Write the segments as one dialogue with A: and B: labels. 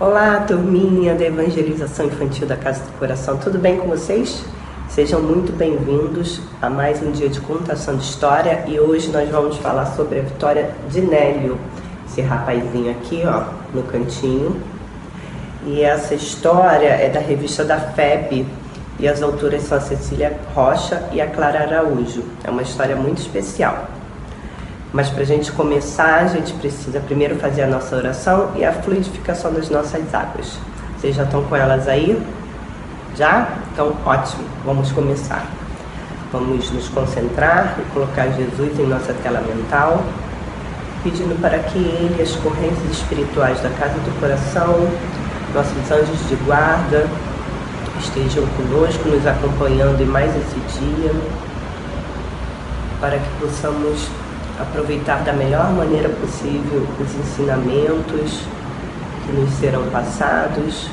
A: Olá, turminha da Evangelização Infantil da Casa do Coração, tudo bem com vocês? Sejam muito bem-vindos a mais um dia de contação de história e hoje nós vamos falar sobre a vitória de Nélio, esse rapazinho aqui, ó, no cantinho. E essa história é da revista da FEB e as autoras são a Cecília Rocha e a Clara Araújo. É uma história muito especial. Mas para a gente começar, a gente precisa primeiro fazer a nossa oração e a fluidificação das nossas águas. Vocês já estão com elas aí? Já? Então, ótimo. Vamos começar. Vamos nos concentrar e colocar Jesus em nossa tela mental, pedindo para que Ele, as correntes espirituais da Casa do Coração, nossos anjos de guarda, estejam conosco, nos acompanhando em mais esse dia, para que possamos aproveitar da melhor maneira possível os ensinamentos que nos serão passados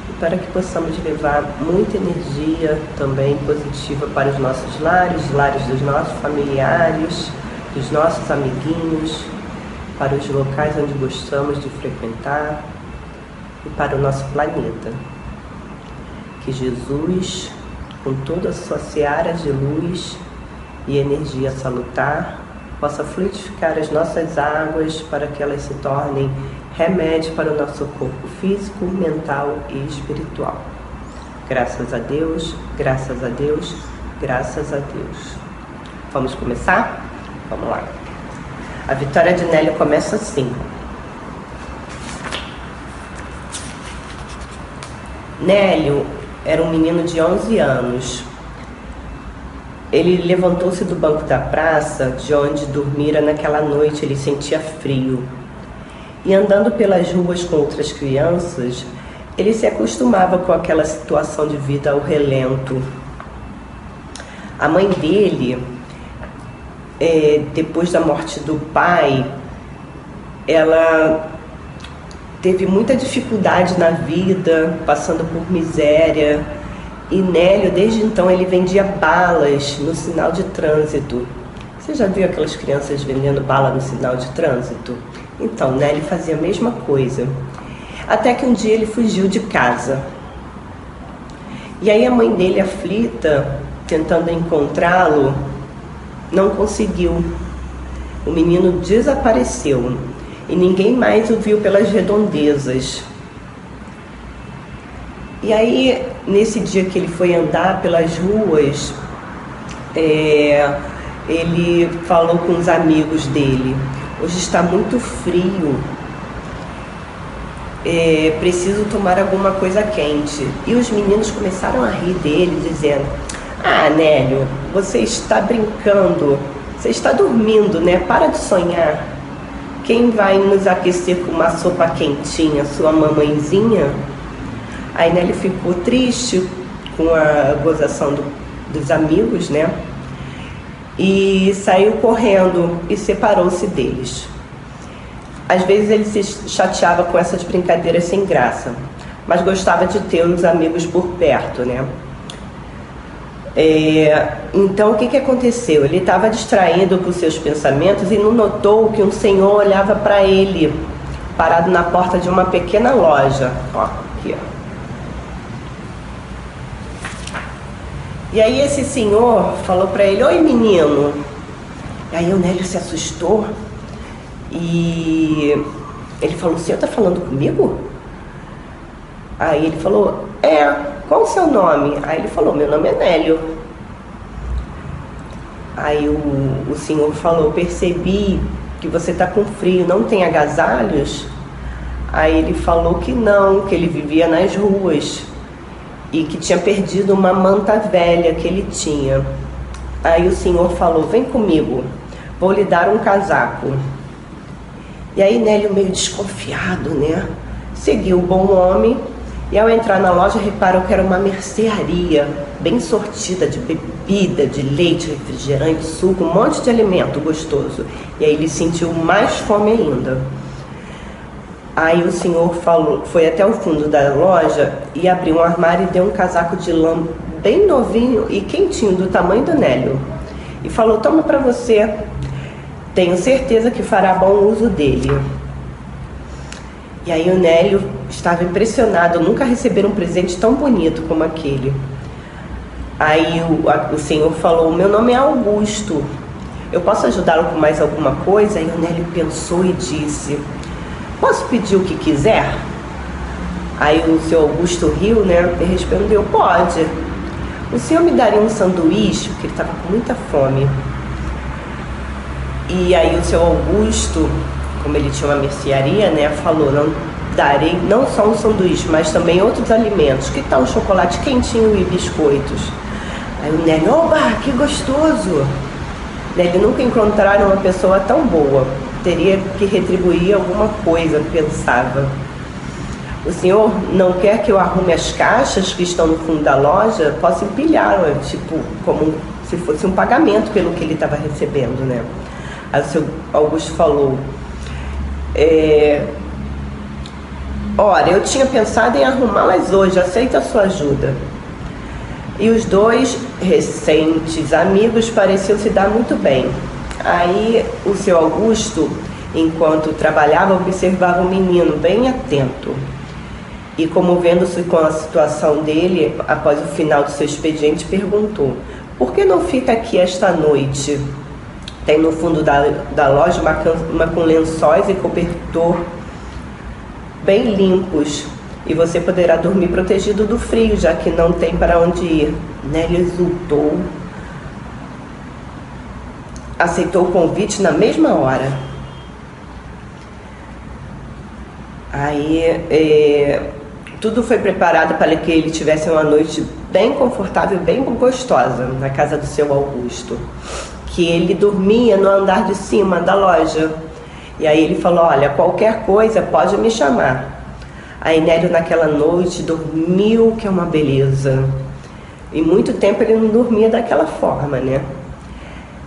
A: e para que possamos levar muita energia também positiva para os nossos lares, os lares dos nossos familiares, dos nossos amiguinhos, para os locais onde gostamos de frequentar e para o nosso planeta. Que Jesus, com toda a sua seara de luz e energia salutar, possa fluidificar as nossas águas para que elas se tornem remédio para o nosso corpo físico, mental e espiritual. Graças a Deus, graças a Deus, graças a Deus. Vamos começar? Vamos lá. A vitória de Nélio começa assim. Nélio era um menino de 11 anos. Ele levantou-se do banco da praça, de onde dormira naquela noite. Ele sentia frio. E andando pelas ruas com outras crianças, ele se acostumava com aquela situação de vida ao relento. A mãe dele, depois da morte do pai, ela teve muita dificuldade na vida, passando por miséria. E Nélio, desde então, ele vendia balas no sinal de trânsito. Você já viu aquelas crianças vendendo bala no sinal de trânsito? Então, Nélio fazia a mesma coisa. Até que um dia ele fugiu de casa. E aí a mãe dele, aflita, tentando encontrá-lo, não conseguiu. O menino desapareceu e ninguém mais o viu pelas redondezas. E aí, nesse dia que ele foi andar pelas ruas, ele falou com os amigos dele: hoje está muito frio, preciso tomar alguma coisa quente. E os meninos começaram a rir dele, dizendo: ah, Nélio, você está brincando, você está dormindo, né? Para de sonhar. Quem vai nos aquecer com uma sopa quentinha? Sua mamãezinha? Aí Nélio ficou triste com a gozação dos amigos, né? E saiu correndo e separou-se deles. Às vezes ele se chateava com essas brincadeiras sem graça, mas gostava de ter os amigos por perto, né? Então o que aconteceu? Ele estava distraído com seus pensamentos e não notou que um senhor olhava para ele, parado na porta de uma pequena loja. Ó, aqui, ó. E aí esse senhor falou para ele: oi, menino. E aí o Nélio se assustou e ele falou: o senhor está falando comigo? Aí ele falou: qual o seu nome? Aí ele falou: meu nome é Nélio. Aí o senhor falou: percebi que você está com frio, não tem agasalhos? Aí ele falou que não, que ele vivia nas ruas e que tinha perdido uma manta velha que ele tinha. Aí o senhor falou: vem comigo, vou lhe dar um casaco. E aí Nélio, meio desconfiado, né, seguiu o bom homem e ao entrar na loja reparou que era uma mercearia bem sortida de bebida, de leite, refrigerante, suco, um monte de alimento gostoso. E aí ele sentiu mais fome ainda. Aí o senhor foi até o fundo da loja e abriu um armário e deu um casaco de lã bem novinho e quentinho, do tamanho do Nélio. E falou: toma para você, tenho certeza que fará bom uso dele. E aí o Nélio estava impressionado, nunca receberam um presente tão bonito como aquele. Aí o senhor falou: meu nome é Augusto, eu posso ajudá-lo com mais alguma coisa? Aí o Nélio pensou e disse: posso pedir o que quiser? Aí o seu Augusto riu, né, e respondeu: pode. O senhor me daria um sanduíche? Porque ele estava com muita fome. E aí o seu Augusto, como ele tinha uma mercearia, né, falou: não darei não só um sanduíche, mas também outros alimentos. Que tal um chocolate quentinho e biscoitos? Aí o Nélio: oba, que gostoso! Nélio nunca encontraram uma pessoa tão boa. Teria que retribuir alguma coisa, pensava. O senhor não quer que eu arrume as caixas que estão no fundo da loja? Posso empilhá-las, tipo, como se fosse um pagamento pelo que ele estava recebendo, né? Aí o seu Augusto falou: olha, eu tinha pensado em arrumá-las hoje, aceito a sua ajuda. E os dois recentes amigos pareciam se dar muito bem. Aí o seu Augusto, enquanto trabalhava, observava o menino bem atento. E comovendo-se com a situação dele, após o final do seu expediente, perguntou: por que não fica aqui esta noite? Tem no fundo da loja uma cama com lençóis e cobertor bem limpos, e você poderá dormir protegido do frio, já que não tem para onde ir. Nélio exultou, aceitou o convite na mesma hora. Aí tudo foi preparado para que ele tivesse uma noite bem confortável e bem gostosa na casa do seu Augusto, que ele dormia no andar de cima da loja. E aí ele falou: olha, qualquer coisa pode me chamar. Aí Nélio naquela noite dormiu, que é uma beleza. E muito tempo ele não dormia daquela forma, né?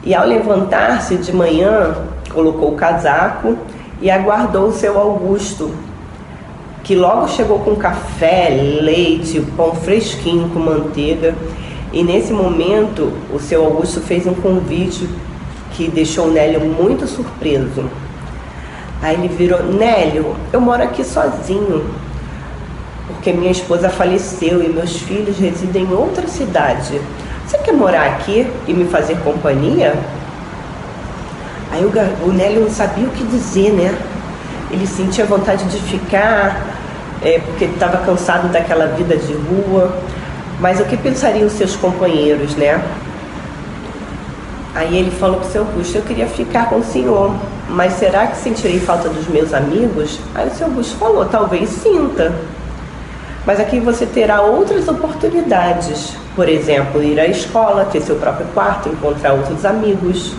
A: E ao levantar-se de manhã, colocou o casaco e aguardou o seu Augusto, que logo chegou com café, leite, pão fresquinho com manteiga. E nesse momento o seu Augusto fez um convite que deixou o Nélio muito surpreso. Aí ele virou: Nélio, eu moro aqui sozinho, porque minha esposa faleceu e meus filhos residem em outra cidade. Você quer morar aqui e me fazer companhia? Aí o Nélio não sabia o que dizer, né? Ele sentia vontade de ficar, porque ele estava cansado daquela vida de rua. Mas o que pensariam os seus companheiros, né? Aí ele falou para o seu Augusto: eu queria ficar com o senhor, mas será que sentirei falta dos meus amigos? Aí o seu Augusto falou: talvez sinta, mas aqui você terá outras oportunidades. Por exemplo, ir à escola, ter seu próprio quarto, encontrar outros amigos.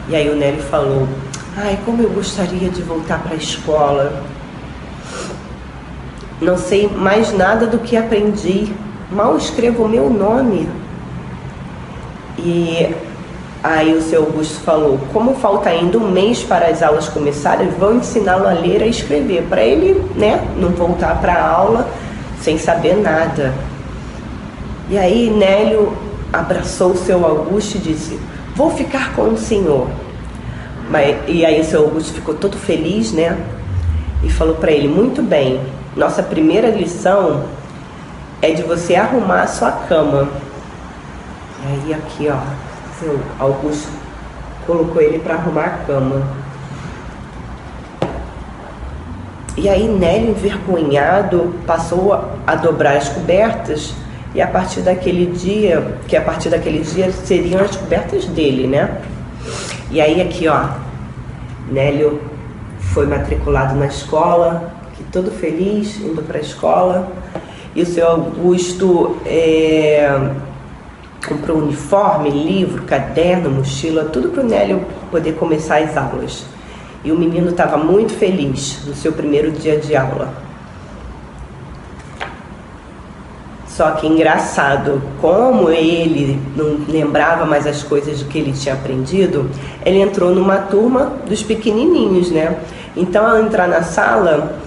A: E aí o Nélio falou: ai, como eu gostaria de voltar para a escola. Não sei mais nada do que aprendi, mal escrevo o meu nome. E aí o seu Augusto falou: como falta ainda um mês para as aulas começarem, vão ensiná-lo a ler e a escrever, para ele, né, não voltar para a aula sem saber nada. E aí Nélio abraçou o seu Augusto e disse: vou ficar com o senhor. E aí o seu Augusto ficou todo feliz, né, e falou para ele: muito bem, nossa primeira lição é de você arrumar a sua cama. E aí aqui, ó, seu Augusto colocou ele para arrumar a cama. E aí Nélio, envergonhado, passou a dobrar as cobertas, e a partir daquele dia seriam as cobertas dele, né? E aí aqui, ó, Nélio foi matriculado na escola, que todo feliz, indo para a escola. E o seu Augusto comprou uniforme, livro, caderno, mochila, tudo para o Nélio poder começar as aulas. E o menino estava muito feliz no seu primeiro dia de aula. Só que engraçado, como ele não lembrava mais as coisas do que ele tinha aprendido, ele entrou numa turma dos pequenininhos, né? Então, ao entrar na sala,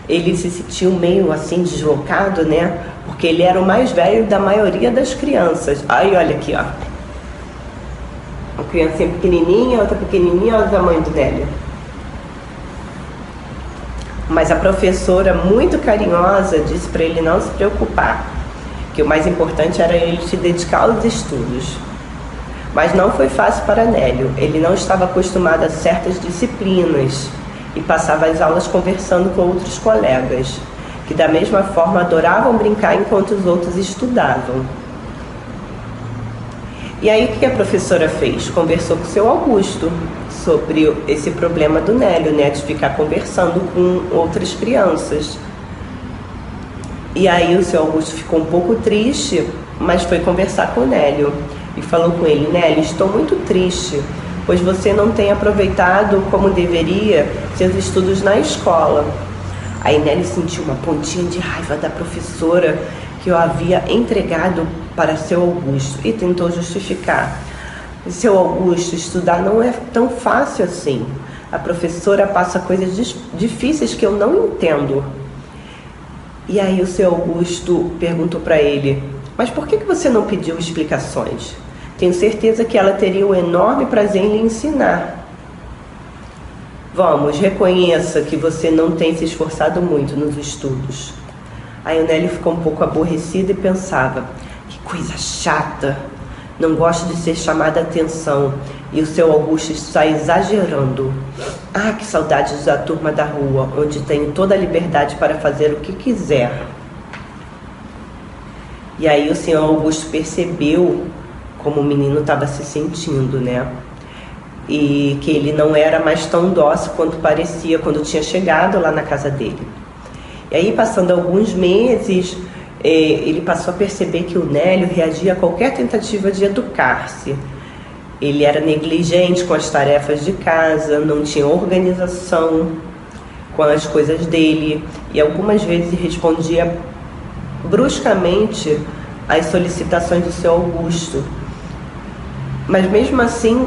A: ele se sentiu meio assim deslocado, né? Porque ele era o mais velho da maioria das crianças. Aí, olha aqui, ó. Uma criancinha pequenininha, outra pequenininha, olha o tamanho do Nélio. Mas a professora, muito carinhosa, disse para ele não se preocupar, que o mais importante era ele se dedicar aos estudos. Mas não foi fácil para Nélio. Ele não estava acostumado a certas disciplinas e passava as aulas conversando com outros colegas, que da mesma forma adoravam brincar enquanto os outros estudavam. E aí o que a professora fez? Conversou com o seu Augusto sobre esse problema do Nélio, né, de ficar conversando com outras crianças. E aí o seu Augusto ficou um pouco triste, mas foi conversar com o Nélio e falou com ele: Nélio, estou muito triste, pois você não tem aproveitado como deveria seus estudos na escola. Aí Nélio sentiu uma pontinha de raiva da professora que eu havia entregado para seu Augusto e tentou justificar. Seu Augusto, estudar não é tão fácil assim. A professora passa coisas difíceis que eu não entendo. E aí o seu Augusto perguntou para ele: mas por que você não pediu explicações? Tenho certeza que ela teria um enorme prazer em lhe ensinar. Vamos, reconheça que você não tem se esforçado muito nos estudos. Aí o Nélio ficou um pouco aborrecido e pensava: que coisa chata, não gosto de ser chamada a atenção e o seu Augusto está exagerando. Ah, que saudades da turma da rua, onde tenho toda a liberdade para fazer o que quiser. E aí o senhor Augusto percebeu como o menino estava se sentindo, né? E que ele não era mais tão dócil quanto parecia quando tinha chegado lá na casa dele. E aí, passando alguns meses, ele passou a perceber que o Nélio reagia a qualquer tentativa de educar-se. Ele era negligente com as tarefas de casa, não tinha organização com as coisas dele e algumas vezes respondia bruscamente às solicitações do seu Augusto. Mas mesmo assim,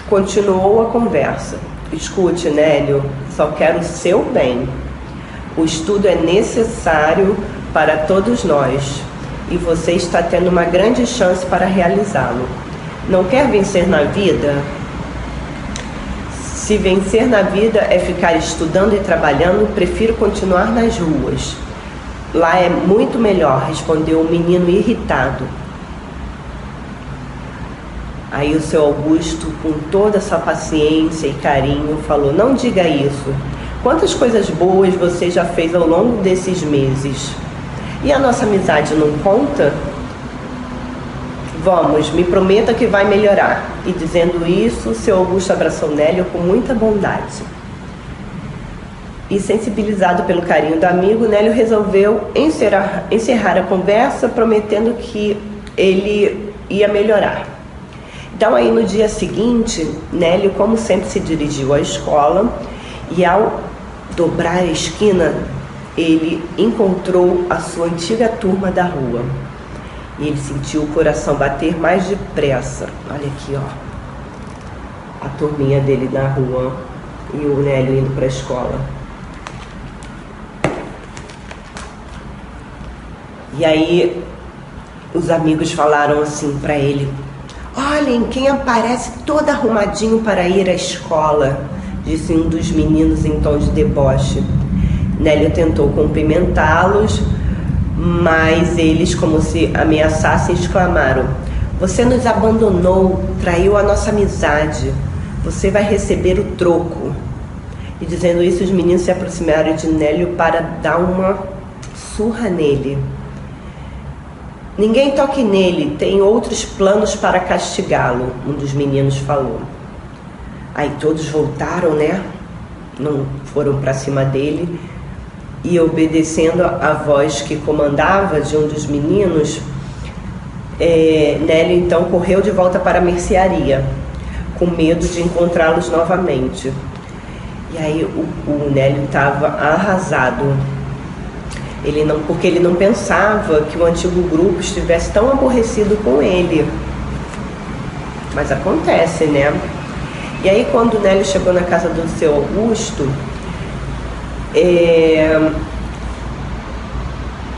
A: continuou a conversa. Escute, Nélio, só quero o seu bem. O estudo é necessário para todos nós e você está tendo uma grande chance para realizá-lo. Não quer vencer na vida? Se vencer na vida é ficar estudando e trabalhando, prefiro continuar nas ruas. Lá é muito melhor, respondeu o menino irritado. Aí o seu Augusto, com toda essa paciência e carinho, falou: não diga isso. Quantas coisas boas você já fez ao longo desses meses? E a nossa amizade não conta? Vamos, me prometa que vai melhorar. E dizendo isso, seu Augusto abraçou Nélio com muita bondade. E sensibilizado pelo carinho do amigo, Nélio resolveu encerrar a conversa, prometendo que ele ia melhorar. Então aí no dia seguinte, Nélio, como sempre, se dirigiu à escola e ao dobrar a esquina, ele encontrou a sua antiga turma da rua. E ele sentiu o coração bater mais depressa. Olha aqui, ó, a turminha dele na rua e o Nélio indo para a escola. E aí os amigos falaram assim para ele: olhem quem aparece todo arrumadinho para ir à escola, disse um dos meninos em tom de deboche. Nélio tentou cumprimentá-los, mas eles, como se ameaçassem, exclamaram: você nos abandonou, traiu a nossa amizade, você vai receber o troco. E dizendo isso, os meninos se aproximaram de Nélio para dar uma surra nele. Ninguém toque nele, tem outros planos para castigá-lo, um dos meninos falou. Aí todos voltaram, né? Não foram para cima dele. E obedecendo a voz que comandava de um dos meninos, Nélio então correu de volta para a mercearia, com medo de encontrá-los novamente. E aí o Nélio estava arrasado. Porque ele não pensava que o antigo grupo estivesse tão aborrecido com ele. Mas acontece, né? E aí quando o Nélio chegou na casa do seu Augusto,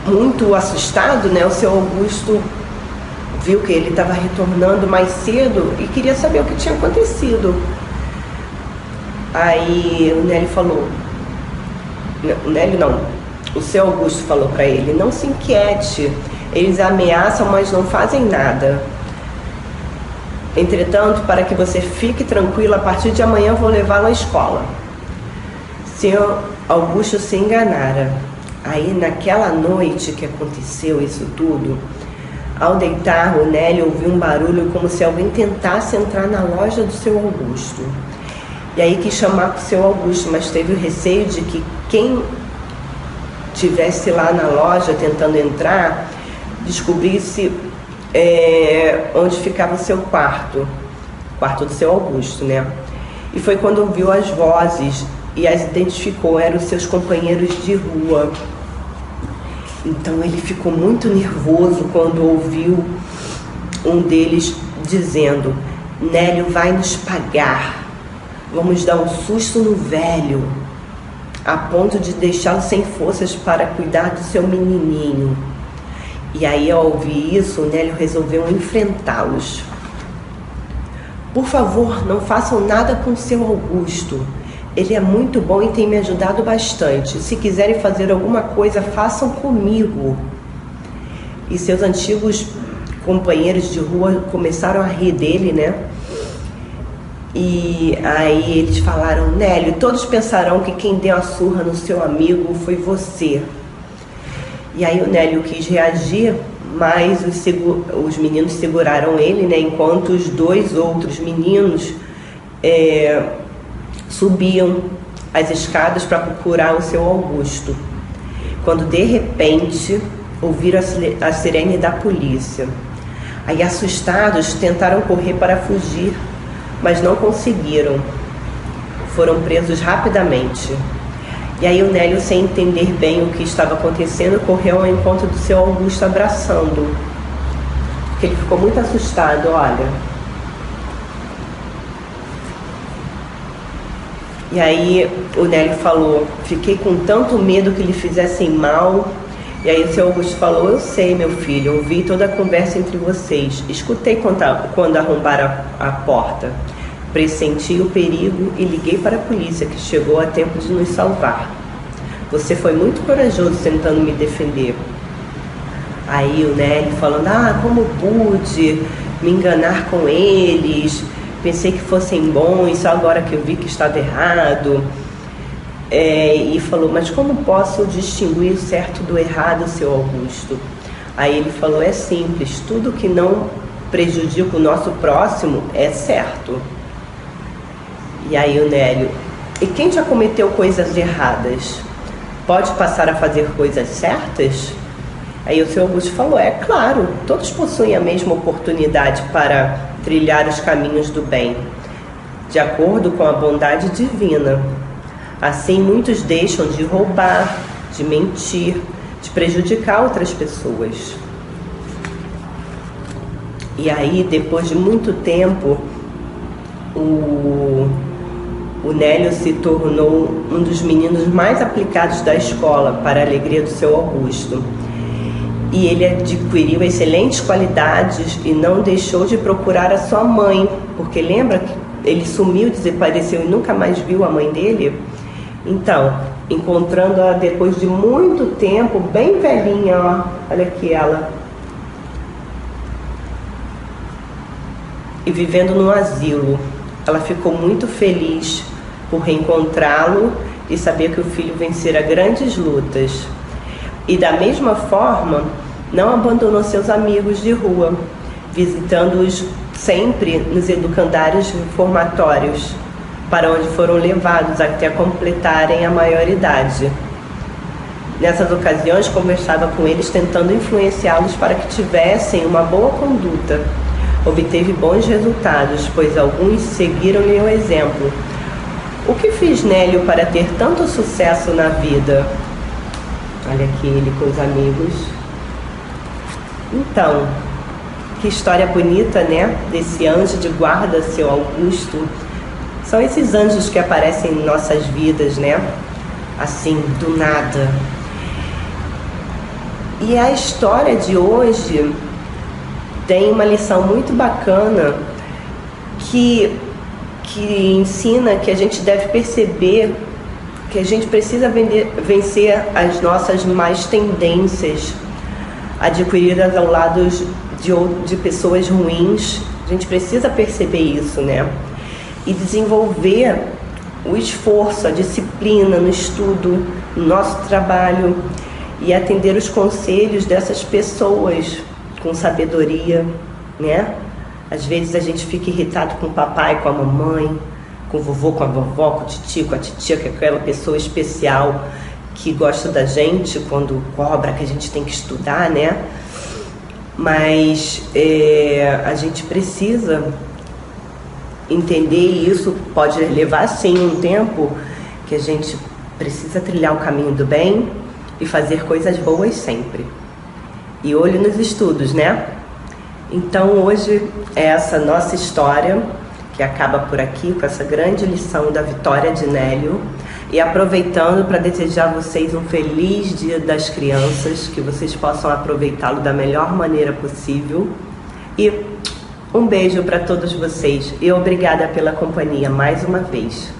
A: muito assustado, né? O seu Augusto viu que ele estava retornando mais cedo e queria saber o que tinha acontecido. Aí o Nélio falou: O Nélio não, o seu Augusto falou para ele: não se inquiete, eles ameaçam, mas não fazem nada. Entretanto, para que você fique tranquila, a partir de amanhã eu vou levá-lo à escola. Senhor Augusto se enganara. Aí, naquela noite que aconteceu isso tudo, ao deitar, o Nélio ouviu um barulho como se alguém tentasse entrar na loja do seu Augusto. E aí quis chamar para o seu Augusto, mas teve o receio de que quem estivesse lá na loja tentando entrar descobrisse onde ficava o seu quarto do seu Augusto, né? E foi quando ouviu as vozes e as identificou, eram os seus companheiros de rua. Então ele ficou muito nervoso quando ouviu um deles dizendo: Nélio vai nos pagar, vamos dar um susto no velho, a ponto de deixá-lo sem forças para cuidar do seu menininho. E aí, ao ouvir isso, o Nélio resolveu enfrentá-los. Por favor, não façam nada com seu Augusto. Ele é muito bom e tem me ajudado bastante. Se quiserem fazer alguma coisa, façam comigo. E seus antigos companheiros de rua começaram a rir dele, né? E aí eles falaram: Nélio, todos pensarão que quem deu a surra no seu amigo foi você. E aí o Nélio quis reagir, mas os meninos seguraram ele, né? Enquanto os dois outros meninos subiam as escadas para procurar o seu Augusto, quando de repente ouviram a sirene da polícia. Aí, assustados, tentaram correr para fugir, mas não conseguiram. Foram presos rapidamente. E aí o Nélio, sem entender bem o que estava acontecendo, correu ao encontro do seu Augusto abraçando, porque ele ficou muito assustado, olha. E aí o Nélio falou: fiquei com tanto medo que lhe fizessem mal. E aí o seu Augusto falou: eu sei, meu filho, ouvi toda a conversa entre vocês, escutei quando arrombaram a porta, pressenti o perigo e liguei para a polícia, que chegou a tempo de nos salvar. Você foi muito corajoso tentando me defender. Aí o Nélio falando: como pude me enganar com eles, pensei que fossem bons, só agora que eu vi que estava errado. E falou: mas como posso distinguir o certo do errado, seu Augusto? Aí ele falou: é simples, tudo que não prejudica o nosso próximo é certo. E aí o Nélio: e quem já cometeu coisas erradas pode passar a fazer coisas certas? Aí o seu Augusto falou: é claro, todos possuem a mesma oportunidade para trilhar os caminhos do bem, de acordo com a bondade divina. Assim, muitos deixam de roubar, de mentir, de prejudicar outras pessoas. E aí, depois de muito tempo, o Nélio se tornou um dos meninos mais aplicados da escola, para a alegria do seu Augusto. E ele adquiriu excelentes qualidades e não deixou de procurar a sua mãe, porque lembra que ele sumiu, desapareceu e nunca mais viu a mãe dele? Então, encontrando-a depois de muito tempo, bem velhinha, ó, olha aqui ela, e vivendo no asilo, ela ficou muito feliz por reencontrá-lo e saber que o filho vencera grandes lutas. E da mesma forma, não abandonou seus amigos de rua, visitando-os sempre nos educandários reformatórios, para onde foram levados até completarem a maioridade. Nessas ocasiões, conversava com eles, tentando influenciá-los para que tivessem uma boa conduta. Obteve bons resultados, pois alguns seguiram-lhe o exemplo. O que fez Nélio para ter tanto sucesso na vida? Olha aqui ele com os amigos. Então, que história bonita, né? Desse anjo de guarda, seu Augusto. São esses anjos que aparecem em nossas vidas, né? Assim, do nada. E a história de hoje tem uma lição muito bacana que ensina que a gente deve perceber que a gente precisa vencer as nossas más tendências adquiridas ao lado de pessoas ruins. A gente precisa perceber isso, né? E desenvolver o esforço, a disciplina no estudo, no nosso trabalho e atender os conselhos dessas pessoas com sabedoria, né? Às vezes a gente fica irritado com o papai, com a mamãe, com o vovô, com a vovó, com o titio, com a titia, que é aquela pessoa especial que gosta da gente quando cobra que a gente tem que estudar, né? Mas a gente precisa entender isso. Pode levar sim um tempo, que a gente precisa trilhar o caminho do bem e fazer coisas boas sempre. E olho nos estudos, né? Então hoje é essa nossa história que acaba por aqui com essa grande lição da Vitória de Nélio. E aproveitando para desejar a vocês um feliz Dia das Crianças, que vocês possam aproveitá-lo da melhor maneira possível. E um beijo para todos vocês e obrigada pela companhia mais uma vez.